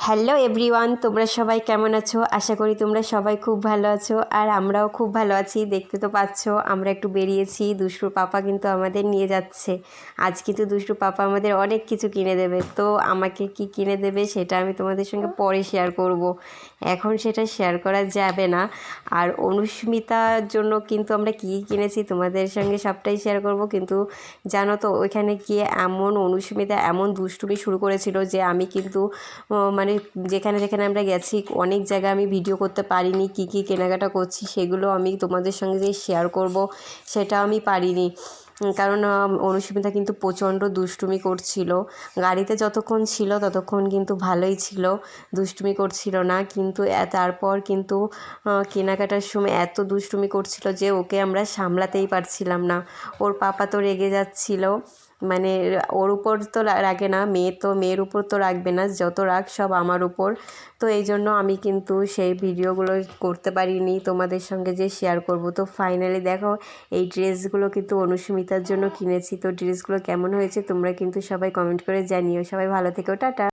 Hello everyone, তোমরা সবাই কেমন আছো? আশা করি তোমরা সবাই খুব ভালো আছো, আর আমরাও খুব ভালো আছি। দেখতে তো পাচ্ছ আমরা একটু বেরিয়েছি, দুষ্টুর পাপা কিন্তু আমাদের নিয়ে যাচ্ছে। আজ কিন্তু দুষ্টুর পাপা আমাদের অনেক কিছু কিনে দেবে। তো আমাকে কি কিনে দেবে সেটা আমি তোমাদের সঙ্গে পরে শেয়ার করব, এখন সেটা শেয়ার করা যাবে না। আর অনুস্মিতার জন্য কিন্তু আমরা কী কিনেছি তোমাদের সঙ্গে সবটাই শেয়ার করব। কিন্তু জানো তো, ওইখানে গিয়ে অনুস্মিতা এমন দুষ্টুমি শুরু করেছিল যে আমি কিন্তু মানে যেখানে যেখানে আমরা গেছি অনেক জায়গায় আমি ভিডিও করতে পারিনি, কী কী কেনাকাটা করছি সেগুলো আমি তোমাদের সঙ্গে যে শেয়ার করব সেটা আমি পারিনি। কারণ অনুস্মিতা কিন্তু প্রচণ্ড দুষ্টুমি করছিল। গাড়িতে যতক্ষণ ছিল ততক্ষণ কিন্তু ভালোই ছিল, দুষ্টুমি করছিল না। কিন্তু তারপর কিন্তু কেনাকাটার সময় এত দুষ্টুমি করছিল যে ওকে আমরা সামলাতেই পারছিলাম না। ওর পাপা তো রেগে যাচ্ছিল, মানে ওর উপর তো রাগে না, মেয়ের উপর তো রাখবে না, যত রাগ সব আমার উপর। তো এই জন্য আমি কিন্তু সেই ভিডিওগুলো করতে পারিনি তোমাদের সঙ্গে যে শেয়ার করব। তো ফাইনালি দেখো, এই ড্রেসগুলো কিন্তু অনুস্মিতার জন্য কিনেছি। তো ড্রেসগুলো কেমন হয়েছে তোমরা কিন্তু সবাই কমেন্ট করে জানিও। সবাই ভালো থেকো, টাটা।